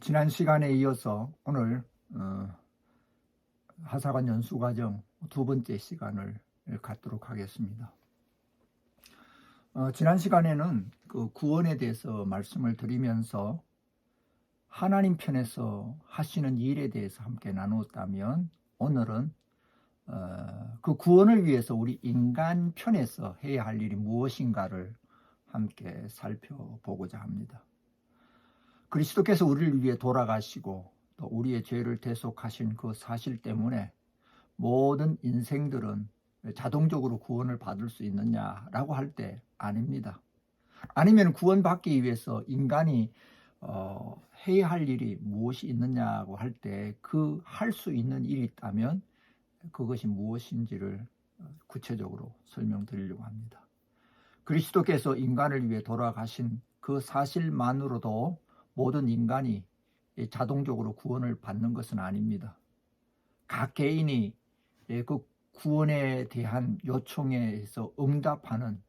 지난 시간에 이어서 오늘 하사관 연수과정 두 번째 시간을 갖도록 하겠습니다. 지난 시간에는 그 구원에 대해서 말씀을 드리면서 하나님 편에서 하시는 일에 대해서 함께 나누었다면, 오늘은 그 구원을 위해서 우리 인간 편에서 해야 할 일이 무엇인가를 함께 살펴보고자 합니다. 그리스도께서 우리를 위해 돌아가시고 또 우리의 죄를 대속하신 그 사실 때문에 모든 인생들은 자동적으로 구원을 받을 수 있느냐라고 할 때 아닙니다. 아니면 구원받기 위해서 인간이 해야 할 일이 무엇이 있느냐고 할 때 그 할 수 있는 일이 있다면 그것이 무엇인지를 구체적으로 설명드리려고 합니다. 그리스도께서 인간을 위해 돌아가신 그 사실만으로도 모든 인간이 자동적으로 구원을 받는 것은 아닙니다. 각 개인이 그 구원에 대한 요청에서 응답하는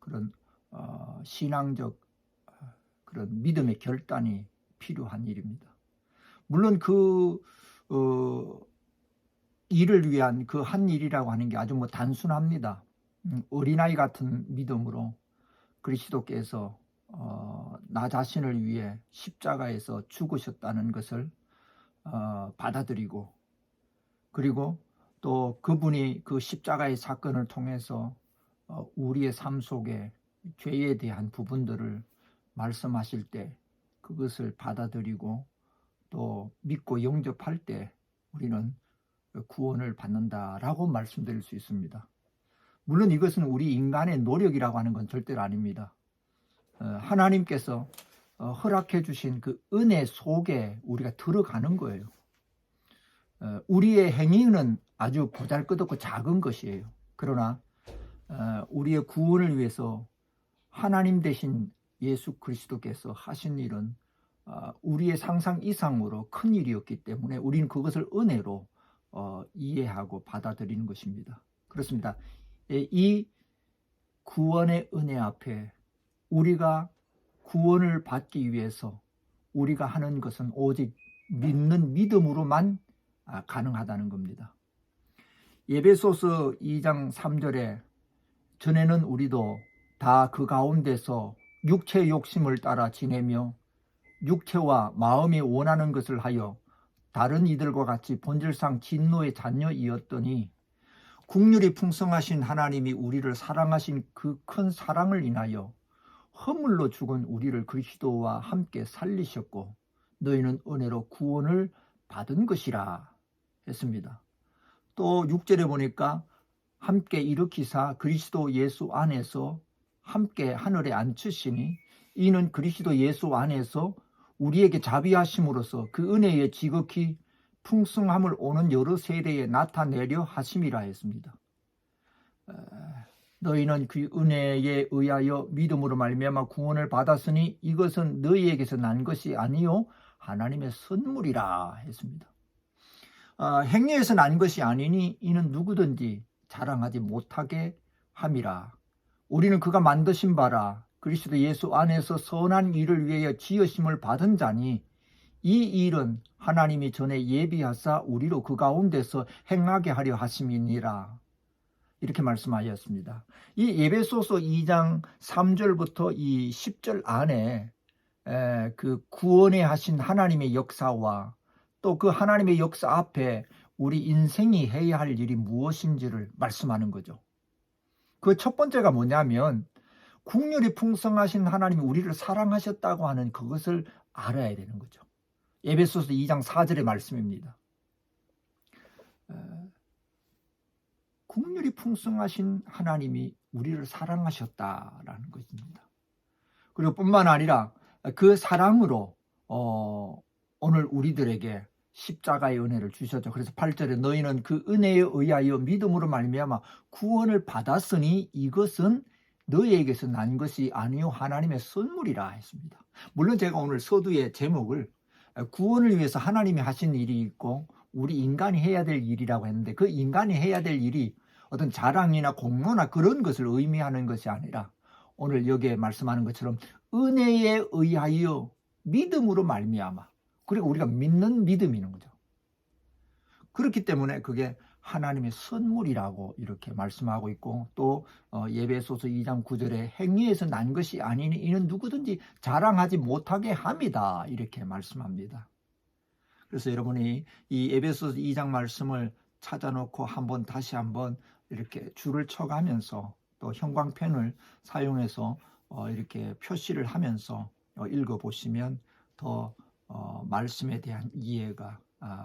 그런 신앙적 그런 믿음의 결단이 필요한 일입니다. 물론 그 일을 위한 그 한 일이라고 하는 게 아주 단순합니다. 어린아이 같은 믿음으로 그리스도께서 나 자신을 위해 십자가에서 죽으셨다는 것을 받아들이고, 그리고 또 그분이 그 십자가의 사건을 통해서 우리의 삶 속에 죄에 대한 부분들을 말씀하실 때 그것을 받아들이고 또 믿고 영접할 때 우리는 구원을 받는다라고 말씀드릴 수 있습니다. 물론 이것은 우리 인간의 노력이라고 하는 건 절대로 아닙니다. 하나님께서 허락해 주신 그 은혜 속에 우리가 들어가는 거예요. 우리의 행위는 아주 보잘것없고 작은 것이에요. 그러나 우리의 구원을 위해서 하나님 대신 예수 그리스도께서 하신 일은 우리의 상상 이상으로 큰 일이었기 때문에 우리는 그것을 은혜로 이해하고 받아들이는 것입니다. 그렇습니다. 이 구원의 은혜 앞에 우리가 구원을 받기 위해서 우리가 하는 것은 오직 믿는 믿음으로만 가능하다는 겁니다. 에베소서 2장 3절에 전에는 우리도 다 그 가운데서 육체의 욕심을 따라 지내며 육체와 마음이 원하는 것을 하여 다른 이들과 같이 본질상 진노의 자녀이었더니 국률이 풍성하신 하나님이 우리를 사랑하신 그 큰 사랑을 인하여 허물로 죽은 우리를 그리스도와 함께 살리셨고 너희는 은혜로 구원을 받은 것이라 했습니다. 또 6절에 보니까 함께 일으키사 그리스도 예수 안에서 함께 하늘에 앉히시니 이는 그리스도 예수 안에서 우리에게 자비하심으로써 그 은혜의 지극히 풍성함을 오는 여러 세대에 나타내려 하심이라 했습니다. 너희는 그 은혜에 의하여 믿음으로 말미암아 구원을 받았으니 이것은 너희에게서 난 것이 아니요 하나님의 선물이라 했습니다. 행위에서 난 것이 아니니 이는 누구든지 자랑하지 못하게 함이라. 우리는 그가 만드신 바라 그리스도 예수 안에서 선한 일을 위하여 지으심을 받은 자니 이 일은 하나님이 전에 예비하사 우리로 그 가운데서 행하게 하려 하심이니라. 이렇게 말씀하셨습니다. 이 에베소서 2장 3절부터 이 10절 안에 그 구원에 하신 하나님의 역사와 또 그 하나님의 역사 앞에 우리 인생이 해야 할 일이 무엇인지를 말씀하는 거죠. 그 첫 번째가 뭐냐면 국률이 풍성하신 하나님이 우리를 사랑하셨다고 하는 그것을 알아야 되는 거죠. 에베소서 2장 4절의 말씀입니다. 국률이 풍성하신 하나님이 우리를 사랑하셨다라는 것입니다. 그리고 뿐만 아니라 그 사랑으로 오늘 우리들에게 십자가의 은혜를 주셨죠. 그래서 8절에 너희는 그 은혜에 의하여 믿음으로 말미암아 구원을 받았으니 이것은 너희에게서 난 것이 아니요 하나님의 선물이라 했습니다. 물론 제가 오늘 서두의 제목을 구원을 위해서 하나님이 하신 일이 있고 우리 인간이 해야 될 일이라고 했는데 그 인간이 해야 될 일이 어떤 자랑이나 공로나 그런 것을 의미하는 것이 아니라 오늘 여기에 말씀하는 것처럼 은혜에 의하여 믿음으로 말미암아 그리고 우리가 믿는 믿음이는 거죠. 그렇기 때문에 그게 하나님의 선물이라고 이렇게 말씀하고 있고, 또 예배소서 2장 9절에 행위에서 난 것이 아니니 이는 누구든지 자랑하지 못하게 함이다 이렇게 말씀합니다. 그래서 여러분이 이 에베소서 2장 말씀을 찾아놓고 다시 한번 이렇게 줄을 쳐가면서 또 형광펜을 사용해서 이렇게 표시를 하면서 읽어보시면 더 말씀에 대한 이해가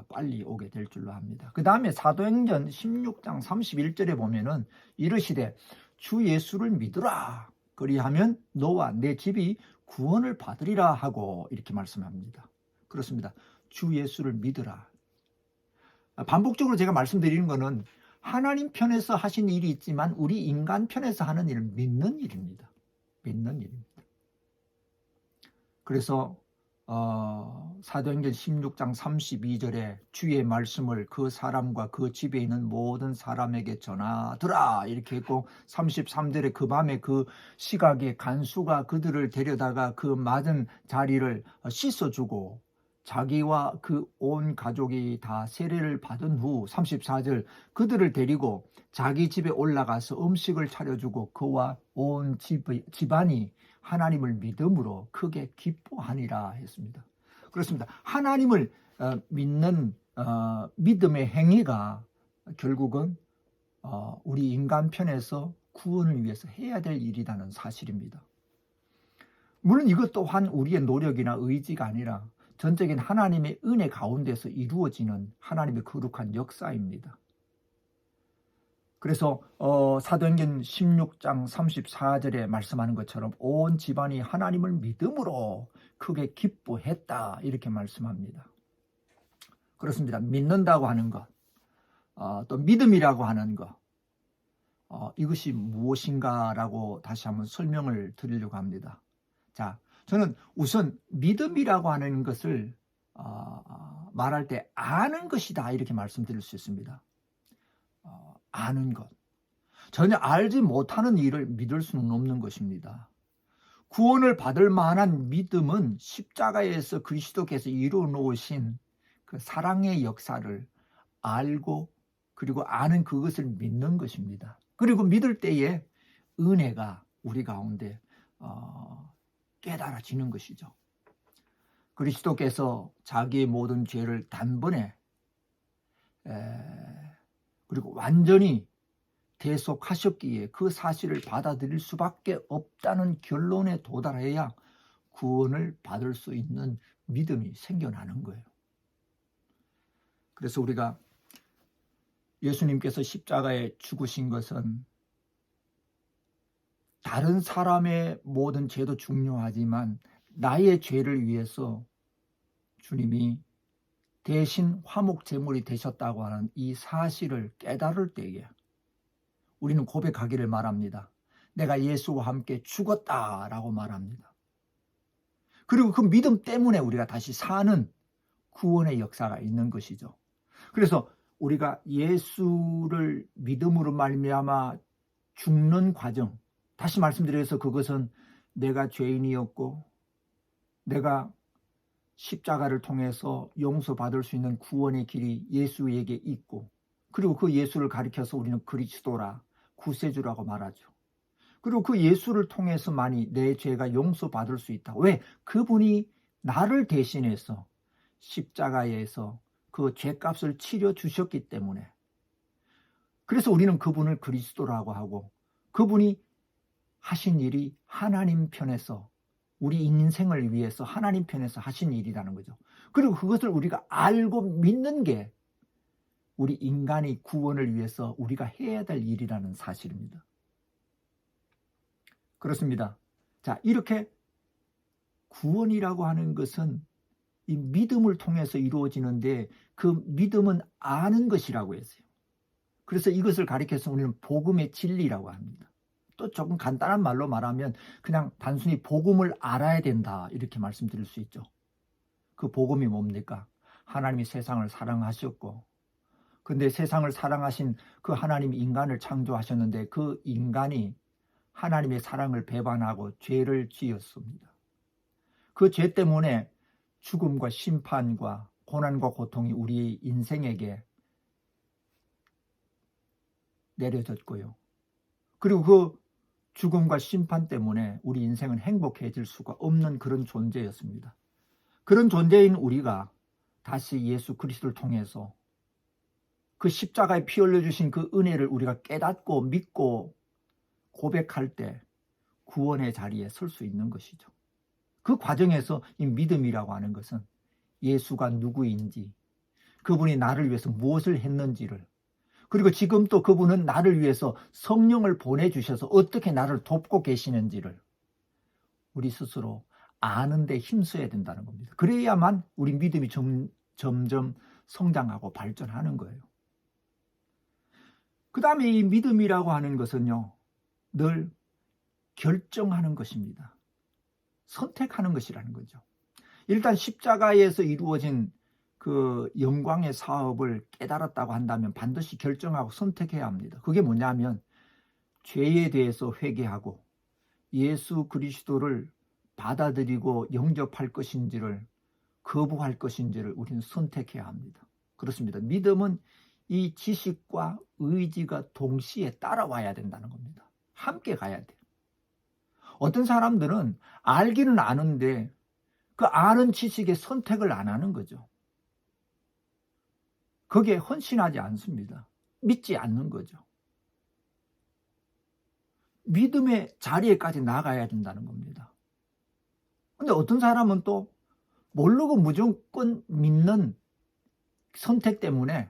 빨리 오게 될 줄로 압니다. 그 다음에 사도행전 16장 31절에 보면은 이르시되 주 예수를 믿으라 그리하면 너와 내 집이 구원을 받으리라 하고 이렇게 말씀합니다. 그렇습니다. 주 예수를 믿으라. 반복적으로 제가 말씀드리는 것은 하나님 편에서 하신 일이 있지만 우리 인간 편에서 하는 일을 믿는 일입니다. 믿는 일입니다. 그래서 사도행전 16장 32절에 주의 말씀을 그 사람과 그 집에 있는 모든 사람에게 전하더라 이렇게 했고, 33절에 그 밤에 그 시각에 간수가 그들을 데려다가 그 맞은 자리를 씻어주고 자기와 그 온 가족이 다 세례를 받은 후 34절 그들을 데리고 자기 집에 올라가서 음식을 차려주고 그와 온 집안이 하나님을 믿음으로 크게 기뻐하니라 했습니다. 그렇습니다. 하나님을 믿는 믿음의 행위가 결국은 우리 인간 편에서 구원을 위해서 해야 될 일이라는 사실입니다. 물론 이것 또한 우리의 노력이나 의지가 아니라 전적인 하나님의 은혜 가운데서 이루어지는 하나님의 거룩한 역사입니다. 그래서 사도행전 16장 34절에 말씀하는 것처럼 온 집안이 하나님을 믿음으로 크게 기뻐했다 이렇게 말씀합니다. 그렇습니다. 믿는다고 하는 것, 또 믿음이라고 하는 것, 이것이 무엇인가라고 다시 한번 설명을 드리려고 합니다. 자, 저는 우선 믿음이라고 하는 것을 말할 때 아는 것이다 이렇게 말씀드릴 수 있습니다. 아는 것. 전혀 알지 못하는 일을 믿을 수는 없는 것입니다. 구원을 받을 만한 믿음은 십자가에서 그리스도께서 이루어 놓으신 그 사랑의 역사를 알고 그리고 아는 그것을 믿는 것입니다. 그리고 믿을 때에 은혜가 우리 가운데 깨달아지는 것이죠. 그리스도께서 자기의 모든 죄를 단번에 그리고 완전히 대속하셨기에 그 사실을 받아들일 수밖에 없다는 결론에 도달해야 구원을 받을 수 있는 믿음이 생겨나는 거예요. 그래서 우리가 예수님께서 십자가에 죽으신 것은 다른 사람의 모든 죄도 중요하지만 나의 죄를 위해서 주님이 대신 화목제물이 되셨다고 하는 이 사실을 깨달을 때에 우리는 고백하기를 말합니다. 내가 예수와 함께 죽었다라고 말합니다. 그리고 그 믿음 때문에 우리가 다시 사는 구원의 역사가 있는 것이죠. 그래서 우리가 예수를 믿음으로 말미암아 죽는 과정, 다시 말씀드려서 그것은 내가 죄인이었고 내가 십자가를 통해서 용서받을 수 있는 구원의 길이 예수에게 있고, 그리고 그 예수를 가리켜서 우리는 그리스도라, 구세주라고 말하죠. 그리고 그 예수를 통해서만이 내 죄가 용서받을 수 있다. 왜? 그분이 나를 대신해서 십자가에서 그 죄값을 치려 주셨기 때문에. 그래서 우리는 그분을 그리스도라고 하고, 그분이 하신 일이 하나님 편에서 우리 인생을 위해서 하나님 편에서 하신 일이라는 거죠. 그리고 그것을 우리가 알고 믿는 게 우리 인간의 구원을 위해서 우리가 해야 될 일이라는 사실입니다. 그렇습니다. 자, 이렇게 구원이라고 하는 것은 이 믿음을 통해서 이루어지는데 그 믿음은 아는 것이라고 했어요. 그래서 이것을 가리켜서 우리는 복음의 진리라고 합니다. 또 조금 간단한 말로 말하면 그냥 단순히 복음을 알아야 된다 이렇게 말씀드릴 수 있죠. 그 복음이 뭡니까? 하나님이 세상을 사랑하셨고, 근데 세상을 사랑하신 그 하나님이 인간을 창조하셨는데 그 인간이 하나님의 사랑을 배반하고 죄를 지었습니다. 그 죄 때문에 죽음과 심판과 고난과 고통이 우리 인생에게 내려졌고요. 그리고 그 죽음과 심판 때문에 우리 인생은 행복해질 수가 없는 그런 존재였습니다. 그런 존재인 우리가 다시 예수 그리스도를 통해서 그 십자가에 피 흘려주신 그 은혜를 우리가 깨닫고 믿고 고백할 때 구원의 자리에 설 수 있는 것이죠. 그 과정에서 이 믿음이라고 하는 것은 예수가 누구인지, 그분이 나를 위해서 무엇을 했는지를, 그리고 지금 또 그분은 나를 위해서 성령을 보내주셔서 어떻게 나를 돕고 계시는지를 우리 스스로 아는 데 힘써야 된다는 겁니다. 그래야만 우리 믿음이 점점 성장하고 발전하는 거예요. 그 다음에 이 믿음이라고 하는 것은요, 늘 결정하는 것입니다. 선택하는 것이라는 거죠. 일단 십자가에서 이루어진 그 영광의 사업을 깨달았다고 한다면 반드시 결정하고 선택해야 합니다. 그게 뭐냐면 죄에 대해서 회개하고 예수 그리스도를 받아들이고 영접할 것인지를 거부할 것인지를 우리는 선택해야 합니다. 그렇습니다. 믿음은 이 지식과 의지가 동시에 따라와야 된다는 겁니다. 함께 가야 돼요. 어떤 사람들은 알기는 아는데 그 아는 지식의 선택을 안 하는 거죠. 거기에 헌신하지 않습니다. 믿지 않는 거죠. 믿음의 자리에까지 나가야 된다는 겁니다. 근데 어떤 사람은 또 모르고 무조건 믿는 선택 때문에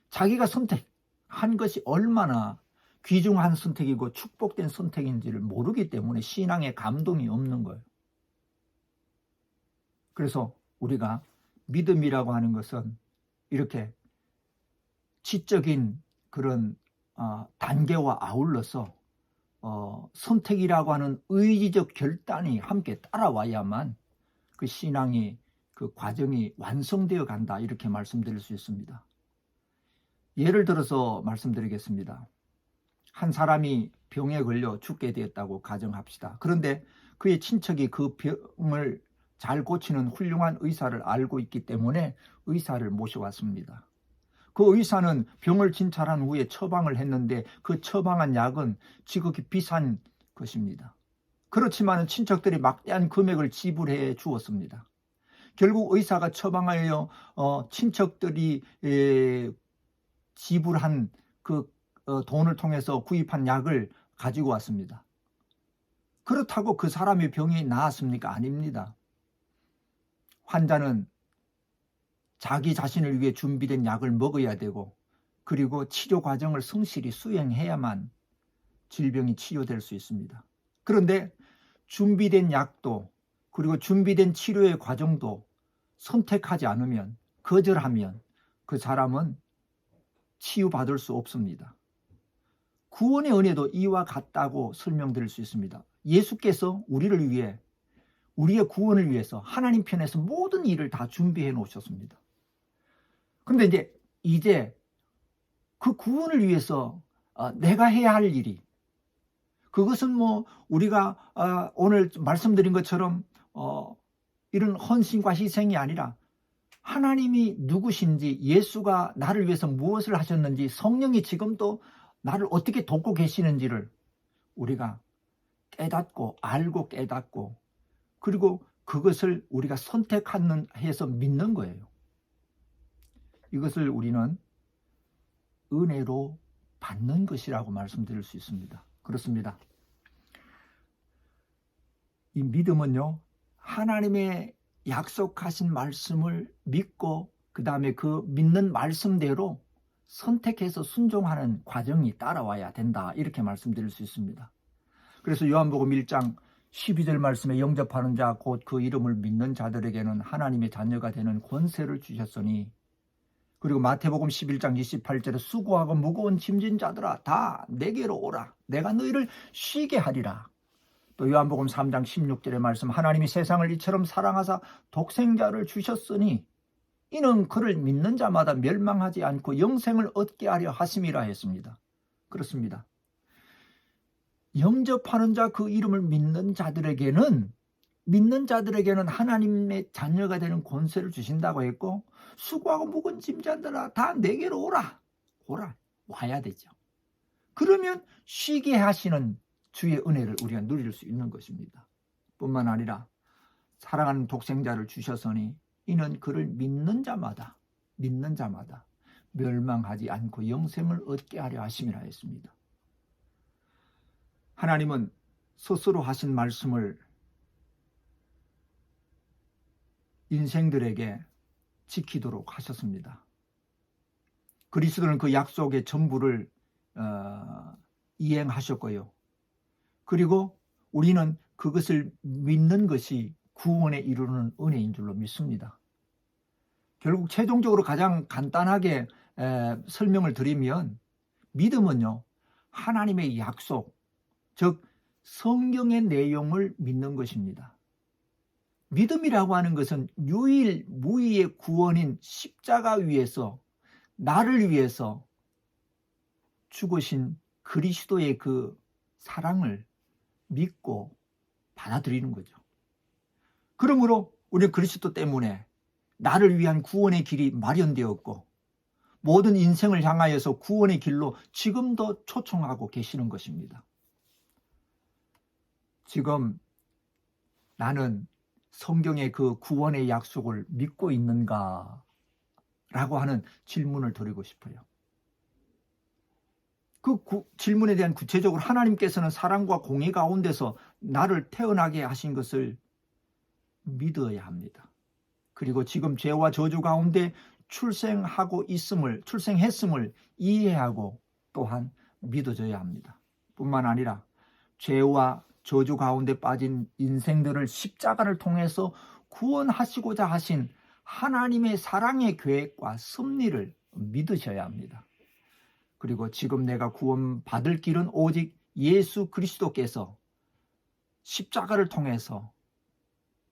자기가 선택한 것이 얼마나 귀중한 선택이고 축복된 선택인지를 모르기 때문에 신앙에 감동이 없는 거예요. 그래서 우리가 믿음이라고 하는 것은 이렇게 지적인 그런 단계와 아울러서 선택이라고 하는 의지적 결단이 함께 따라와야만 그 신앙이 그 과정이 완성되어 간다, 이렇게 말씀드릴 수 있습니다. 예를 들어서 말씀드리겠습니다. 한 사람이 병에 걸려 죽게 되었다고 가정합시다. 그런데 그의 친척이 그 병을 잘 고치는 훌륭한 의사를 알고 있기 때문에 의사를 모셔왔습니다. 그 의사는 병을 진찰한 후에 처방을 했는데 그 처방한 약은 지극히 비싼 것입니다. 그렇지만 친척들이 막대한 금액을 지불해 주었습니다. 결국 의사가 처방하여 친척들이 지불한 그 돈을 통해서 구입한 약을 가지고 왔습니다. 그렇다고 그 사람의 병이 나았습니까? 아닙니다. 환자는 자기 자신을 위해 준비된 약을 먹어야 되고, 그리고 치료 과정을 성실히 수행해야만 질병이 치료될 수 있습니다. 그런데 준비된 약도 그리고 준비된 치료의 과정도 선택하지 않으면, 거절하면 그 사람은 치유받을 수 없습니다. 구원의 은혜도 이와 같다고 설명드릴 수 있습니다. 예수께서 우리를 위해, 우리의 구원을 위해서 하나님 편에서 모든 일을 다 준비해 놓으셨습니다. 그런데 이제 그 구원을 위해서 내가 해야 할 일이, 그것은 뭐 우리가 오늘 말씀드린 것처럼 이런 헌신과 희생이 아니라 하나님이 누구신지, 예수가 나를 위해서 무엇을 하셨는지, 성령이 지금도 나를 어떻게 돕고 계시는지를 우리가 깨닫고 알고 깨닫고, 그리고 그것을 우리가 선택해서 믿는 거예요. 이것을 우리는 은혜로 받는 것이라고 말씀드릴 수 있습니다. 그렇습니다. 이 믿음은요, 하나님의 약속하신 말씀을 믿고 그 다음에 그 믿는 말씀대로 선택해서 순종하는 과정이 따라와야 된다, 이렇게 말씀드릴 수 있습니다. 그래서 요한복음 1장 12절 말씀에 영접하는 자 곧 그 이름을 믿는 자들에게는 하나님의 자녀가 되는 권세를 주셨으니, 그리고 마태복음 11장 28절에 수고하고 무거운 짐진 자들아 다 내게로 오라 내가 너희를 쉬게 하리라. 또 요한복음 3장 16절의 말씀, 하나님이 세상을 이처럼 사랑하사 독생자를 주셨으니 이는 그를 믿는 자마다 멸망하지 않고 영생을 얻게 하려 하심이라 했습니다. 그렇습니다. 영접하는 자, 그 이름을 믿는 자들에게는 믿는 자들에게는 하나님의 자녀가 되는 권세를 주신다고 했고, 수고하고 무거운 짐자들아 다 내게로 오라. 와야 되죠. 그러면 쉬게 하시는 주의 은혜를 우리가 누릴 수 있는 것입니다. 뿐만 아니라 사랑하는 독생자를 주셨으니 이는 그를 믿는 자마다 멸망하지 않고 영생을 얻게 하려 하심이라 했습니다. 하나님은 스스로 하신 말씀을 인생들에게 지키도록 하셨습니다. 그리스도는 그 약속의 전부를 이행하셨고요. 그리고 우리는 그것을 믿는 것이 구원에 이르는 은혜인 줄로 믿습니다. 결국 최종적으로 가장 간단하게 설명을 드리면, 믿음은요, 하나님의 약속, 즉 성경의 내용을 믿는 것입니다. 믿음이라고 하는 것은 유일무이의 구원인 십자가 위에서 나를 위해서 죽으신 그리스도의 그 사랑을 믿고 받아들이는 거죠. 그러므로 우리는 그리스도 때문에 나를 위한 구원의 길이 마련되었고, 모든 인생을 향하여서 구원의 길로 지금도 초청하고 계시는 것입니다. 지금 나는 성경의 그 구원의 약속을 믿고 있는가? 라고 하는 질문을 드리고 싶어요. 그 질문에 대한 구체적으로 하나님께서는 사랑과 공의 가운데서 나를 태어나게 하신 것을 믿어야 합니다. 그리고 지금 죄와 저주 가운데 출생했음을 이해하고 또한 믿어져야 합니다. 뿐만 아니라 죄와 저주 가운데 빠진 인생들을 십자가를 통해서 구원하시고자 하신 하나님의 사랑의 계획과 섭리를 믿으셔야 합니다. 그리고 지금 내가 구원받을 길은 오직 예수 그리스도께서 십자가를 통해서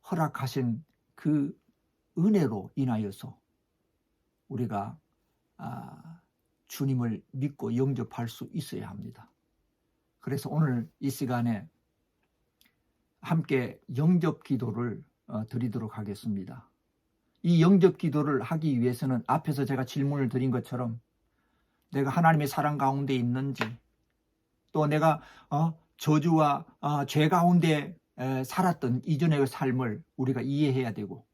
허락하신 그 은혜로 인하여서 우리가 주님을 믿고 영접할 수 있어야 합니다. 그래서 오늘 이 시간에 함께 영접 기도를 드리도록 하겠습니다. 이 영접 기도를 하기 위해서는 앞에서 제가 질문을 드린 것처럼 내가 하나님의 사랑 가운데 있는지, 또 내가 저주와 죄 가운데 살았던 이전의 삶을 우리가 이해해야 되고,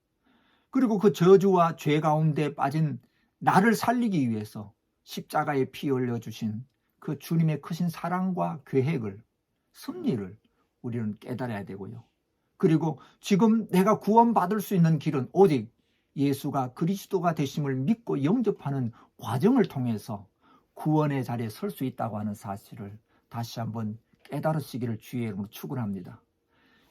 그리고 그 저주와 죄 가운데 빠진 나를 살리기 위해서 십자가에 피 흘려주신 그 주님의 크신 사랑과 계획을, 섭리를 우리는 깨달아야 되고요. 그리고 지금 내가 구원받을 수 있는 길은 오직 예수가 그리스도가 되심을 믿고 영접하는 과정을 통해서 구원의 자리에 설 수 있다고 하는 사실을 다시 한번 깨달으시기를 주의 이름으로 축원합니다.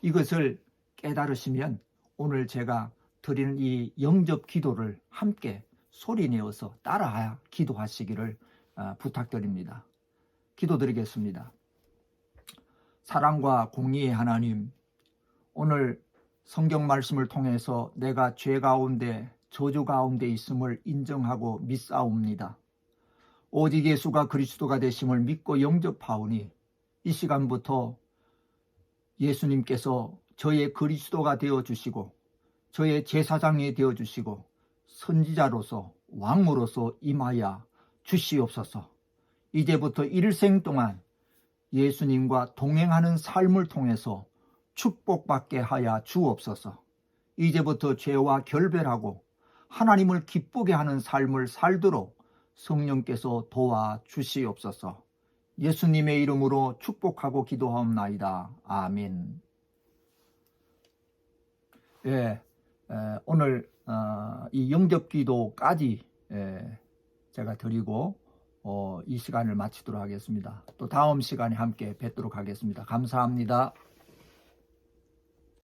이것을 깨달으시면 오늘 제가 드리는 이 영접 기도를 함께 소리내어서 따라 기도하시기를 부탁드립니다. 기도드리겠습니다. 사랑과 공의의 하나님, 오늘 성경 말씀을 통해서 내가 죄 가운데 저주 가운데 있음을 인정하고 믿사옵니다. 오직 예수가 그리스도가 되심을 믿고 영접하오니 이 시간부터 예수님께서 저의 그리스도가 되어주시고 저의 제사장이 되어주시고 선지자로서 왕으로서 임하여 주시옵소서. 이제부터 일생 동안 예수님과 동행하는 삶을 통해서 축복받게 하여 주옵소서. 이제부터 죄와 결별하고 하나님을 기쁘게 하는 삶을 살도록 성령께서 도와주시옵소서. 예수님의 이름으로 축복하고 기도하옵나이다. 아멘. 오늘 이 영접기도까지 제가 드리고 이 시간을 마치도록 하겠습니다. 또 다음 시간에 함께 뵙도록 하겠습니다. 감사합니다.